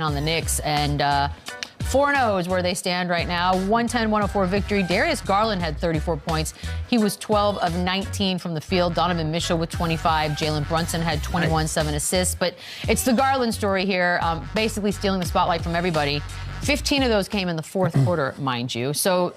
on the Knicks, and 4-0 is where they stand right now. 110-104 victory. Darius Garland had 34 points. He was 12 of 19 from the field. Donovan Mitchell with 25. Jalen Brunson had 21, 7 assists. But it's the Garland story here, basically stealing the spotlight from everybody. 15 of those came in the fourth quarter, mind you. So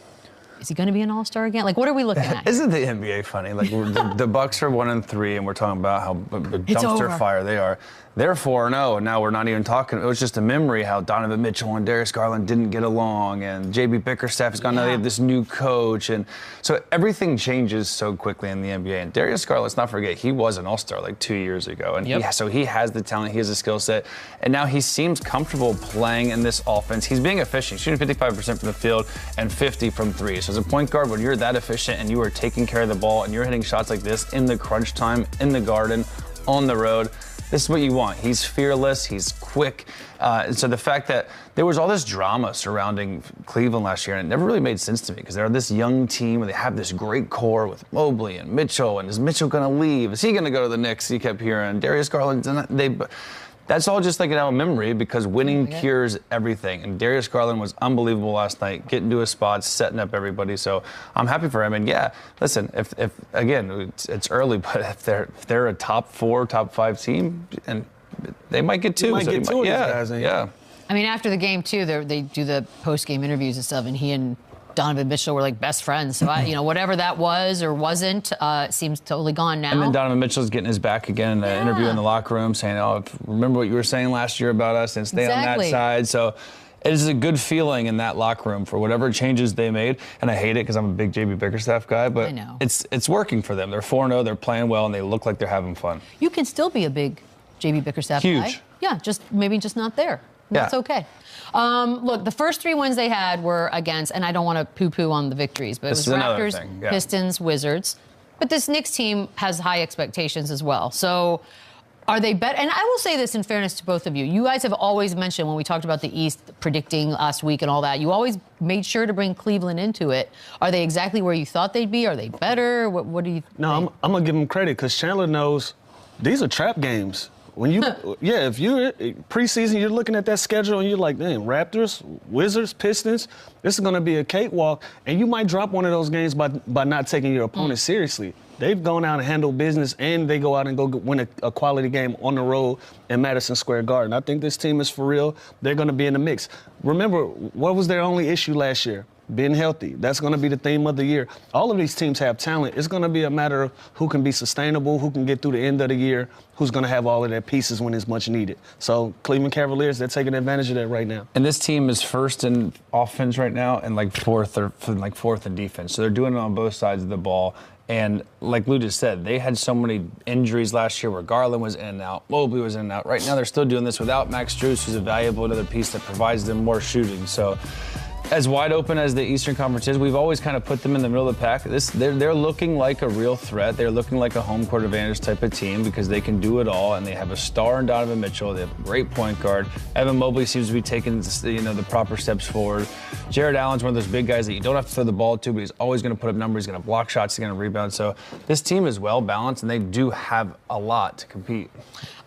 is he going to be an all-star again? Like, what are we looking at? Isn't the NBA funny? Like, the Bucks are 1-3, and we're talking about how dumpster fire they are. They're 4-0, and now we're not even talking. It was just a memory how Donovan Mitchell and Darius Garland didn't get along, and J.B. Bickerstaff has gone. Now they have this new coach, and so everything changes so quickly in the NBA. And Darius Garland, let's not forget, he was an all-star like 2 years ago, and so he has the talent, he has the skill set, and now he seems comfortable playing in this offense. He's being efficient, shooting 55% from the field and 50 from three. So as a point guard, when you're that efficient and you are taking care of the ball and you're hitting shots like this in the crunch time, in the Garden, on the road, this is what you want. He's fearless. He's quick. And so the fact that there was all this drama surrounding Cleveland last year, and it never really made sense to me because they're this young team and they have this great core with Mobley and Mitchell. And is Mitchell going to leave? Is he going to go to the Knicks? You kept hearing Darius Garland. That's all just like a memory because winning cures everything. And Darius Garland was unbelievable last night, getting to his spots, setting up everybody. So I'm happy for him. And yeah, listen, if again, it's early, but if they're a top 4, top 5 team, and they might get 2. You might get 2 of these guys. Yeah. I mean, after the game too, they do the post-game interviews and stuff, and he and Donovan Mitchell were like best friends. So, whatever that was or wasn't, seems totally gone now. And then Donovan Mitchell's getting his back again in an interview in the locker room saying, remember what you were saying last year about us and stay on that side. So it is a good feeling in that locker room for whatever changes they made. And I hate it because I'm a big J.B. Bickerstaff guy, but I know. It's working for them. They're 4-0, they're playing well, and they look like they're having fun. You can still be a big J.B. Bickerstaff Huge. guy. Yeah, maybe just not there. That's okay. Look, the first 3 wins they had were against, and I don't want to poo-poo on the victories, but it was Raptors, Pistons, Wizards. But this Knicks team has high expectations as well. So are they better? And I will say this in fairness to both of you. You guys have always mentioned when we talked about the East predicting last week and all that, you always made sure to bring Cleveland into it. Are they exactly where you thought they'd be? Are they better? What do you think? No, I'm going to give them credit because Chandler knows these are trap games. When you, if you're preseason, you're looking at that schedule and you're like, damn, Raptors, Wizards, Pistons, this is going to be a cakewalk. And you might drop one of those games by not taking your opponent seriously. They've gone out and handled business, and they go out and go win a quality game on the road in Madison Square Garden. I think this team is for real. They're going to be in the mix. Remember, what was their only issue last year? Being healthy. That's going to be the theme of the year. All of these teams have talent. It's going to be a matter of who can be sustainable, who can get through the end of the year, who's going to have all of their pieces when it's much needed. So Cleveland Cavaliers, they're taking advantage of that right now. And this team is first in offense right now and fourth in defense. So they're doing it on both sides of the ball. And like Lou just said, they had so many injuries last year where Garland was in and out, Mobley was in and out. Right now they're still doing this without Max Strus, who's a valuable another piece that provides them more shooting. So as wide open as the Eastern Conference is, we've always kind of put them in the middle of the pack. They're looking like a real threat. They're looking like a home court advantage type of team because they can do it all, and they have a star in Donovan Mitchell. They have a great point guard. Evan Mobley seems to be taking the proper steps forward. Jared Allen's one of those big guys that you don't have to throw the ball to, but he's always going to put up numbers. He's going to block shots. He's going to rebound. So this team is well balanced, and they do have a lot to compete.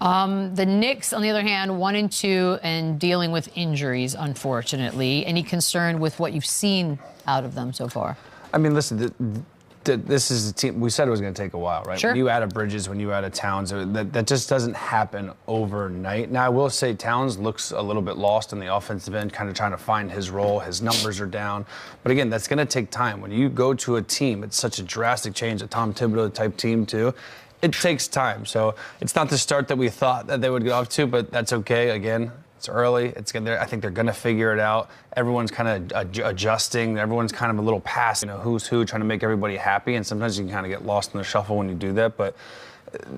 The Knicks, on the other hand, 1-2 and dealing with injuries, unfortunately. Any concern with what you've seen out of them so far? I mean, listen, this is a team. We said it was going to take a while, right? Sure. When you add a Bridges, when you add a Towns, that just doesn't happen overnight. Now, I will say Towns looks a little bit lost in the offensive end, kind of trying to find his role. His numbers are down. But again, that's going to take time. When you go to a team, it's such a drastic change, a Tom Thibodeau type team too. It takes time. So it's not the start that we thought that they would get off to, but that's okay. Again, it's early. I think they're going to figure it out. Everyone's kind of adjusting. Everyone's kind of a little past, who's who, trying to make everybody happy. And sometimes you can kind of get lost in the shuffle when you do that. But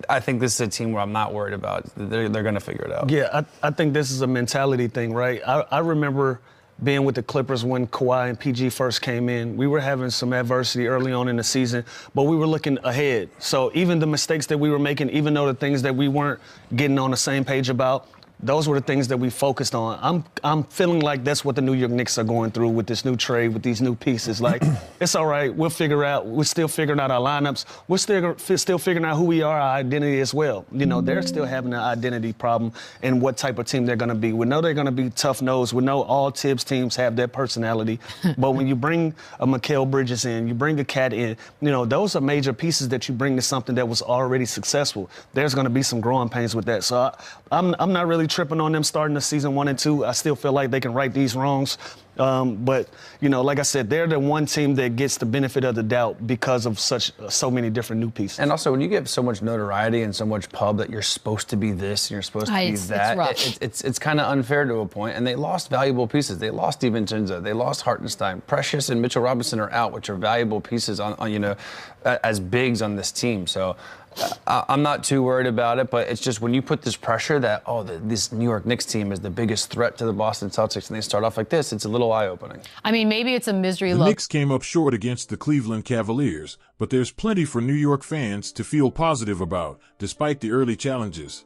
I think this is a team where I'm not worried about. They're going to figure it out. Yeah, I think this is a mentality thing, right? I remember being with the Clippers when Kawhi and PG first came in. We were having some adversity early on in the season, but we were looking ahead. So even the mistakes that we were making, even though the things that we weren't getting on the same page about, those were the things that we focused on. I'm feeling like that's what the New York Knicks are going through with this new trade, with these new pieces. Like, it's all right. We're still figuring out our lineups. We're still figuring out who we are, our identity as well. You know, they're still having an identity problem and what type of team they're going to be. We know they're going to be tough-nosed. We know all Tibbs teams have their personality. But when you bring a Mikal Bridges in, you bring a Cat in, you know, those are major pieces that you bring to something that was already successful. There's going to be some growing pains with that. So I'm not really tripping on them starting the season 1 and 2. I still feel like they can right these wrongs. But, you know, like I said, they're the one team that gets the benefit of the doubt because of so many different new pieces. And also, when you get so much notoriety and so much pub that you're supposed to be this and you're supposed to be that, it's kind of unfair to a point. And they lost valuable pieces. They lost DiVincenzo. They lost Hartenstein. Precious and Mitchell Robinson are out, which are valuable pieces on you know, as bigs on this team. So I'm not too worried about it, but it's just when you put this pressure that, this New York Knicks team is the biggest threat to the Boston Celtics, and they start off like this, it's a little eye-opening. I mean, maybe it's a misery look. The Knicks came up short against the Cleveland Cavaliers, but there's plenty for New York fans to feel positive about, despite the early challenges.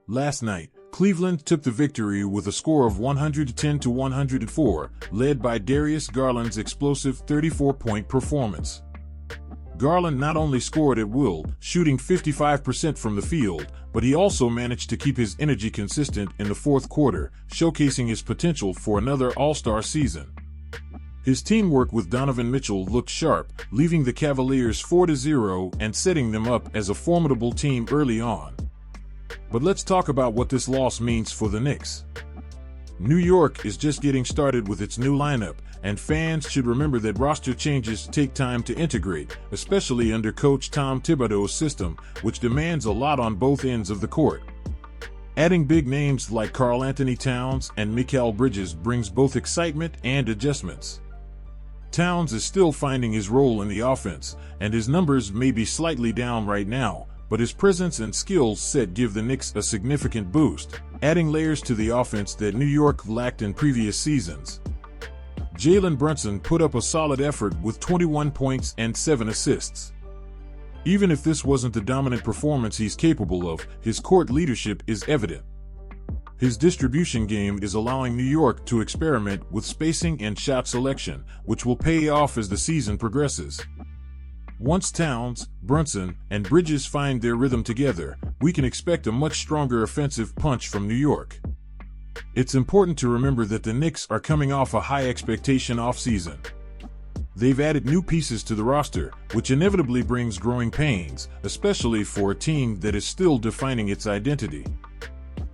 Last night, Cleveland took the victory with a score of 110-104, led by Darius Garland's explosive 34-point performance. Garland not only scored at will, shooting 55% from the field, but he also managed to keep his energy consistent in the fourth quarter, showcasing his potential for another All-Star season. His teamwork with Donovan Mitchell looked sharp, leaving the Cavaliers 4-0 and setting them up as a formidable team early on. But let's talk about what this loss means for the Knicks. New York is just getting started with its new lineup, and fans should remember that roster changes take time to integrate, especially under Coach Tom Thibodeau's system, which demands a lot on both ends of the court. Adding big names like Karl-Anthony Towns and Mikal Bridges brings both excitement and adjustments. Towns is still finding his role in the offense, and his numbers may be slightly down right now, but his presence and skill set give the Knicks a significant boost, adding layers to the offense that New York lacked in previous seasons. Jalen Brunson put up a solid effort with 21 points and 7 assists. Even if this wasn't the dominant performance he's capable of, his court leadership is evident. His distribution game is allowing New York to experiment with spacing and shot selection, which will pay off as the season progresses. Once Towns, Brunson, and Bridges find their rhythm together, we can expect a much stronger offensive punch from New York. It's important to remember that the Knicks are coming off a high-expectation offseason. They've added new pieces to the roster, which inevitably brings growing pains, especially for a team that is still defining its identity.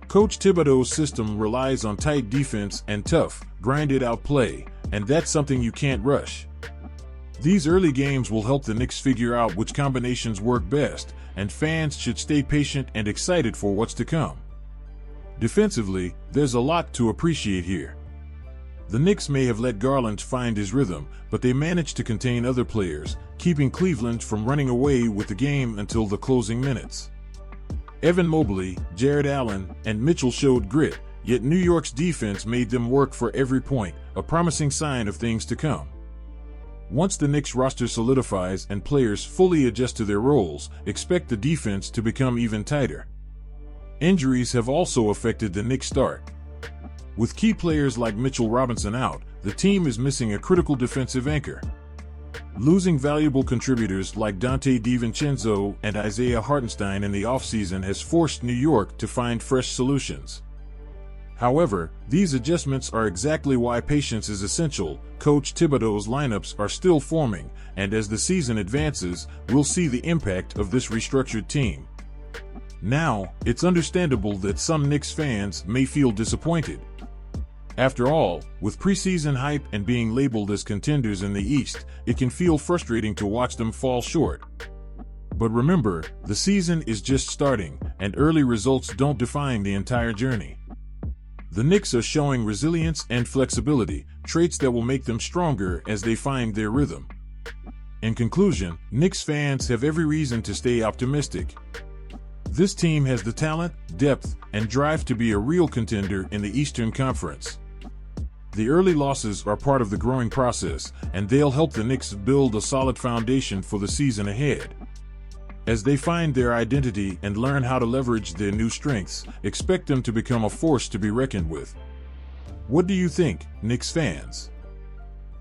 Coach Thibodeau's system relies on tight defense and tough, grinded-out play, and that's something you can't rush. These early games will help the Knicks figure out which combinations work best, and fans should stay patient and excited for what's to come. Defensively, there's a lot to appreciate here. The Knicks may have let Garland find his rhythm, but they managed to contain other players, keeping Cleveland from running away with the game until the closing minutes. Evan Mobley, Jared Allen, and Mitchell showed grit, yet New York's defense made them work for every point, a promising sign of things to come. Once the Knicks roster solidifies and players fully adjust to their roles, expect the defense to become even tighter. Injuries have also affected the Knicks' start. With key players like Mitchell Robinson out, the team is missing a critical defensive anchor. Losing valuable contributors like Donte DiVincenzo and Isaiah Hartenstein in the offseason has forced New York to find fresh solutions. However, these adjustments are exactly why patience is essential. Coach Thibodeau's lineups are still forming, and as the season advances, we'll see the impact of this restructured team. Now, it's understandable that some Knicks fans may feel disappointed. After all, with preseason hype and being labeled as contenders in the East, it can feel frustrating to watch them fall short. But remember, the season is just starting, and early results don't define the entire journey. The Knicks are showing resilience and flexibility, traits that will make them stronger as they find their rhythm. In conclusion, Knicks fans have every reason to stay optimistic. This team has the talent, depth, and drive to be a real contender in the Eastern Conference. The early losses are part of the growing process, and they'll help the Knicks build a solid foundation for the season ahead. As they find their identity and learn how to leverage their new strengths, expect them to become a force to be reckoned with. What do you think, Knicks fans?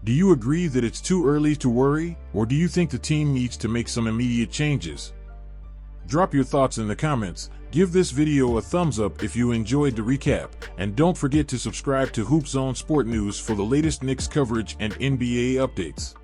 Do you agree that it's too early to worry, or do you think the team needs to make some immediate changes? Drop your thoughts in the comments, give this video a thumbs up if you enjoyed the recap, and don't forget to subscribe to HoopZone Sport News for the latest Knicks coverage and NBA updates.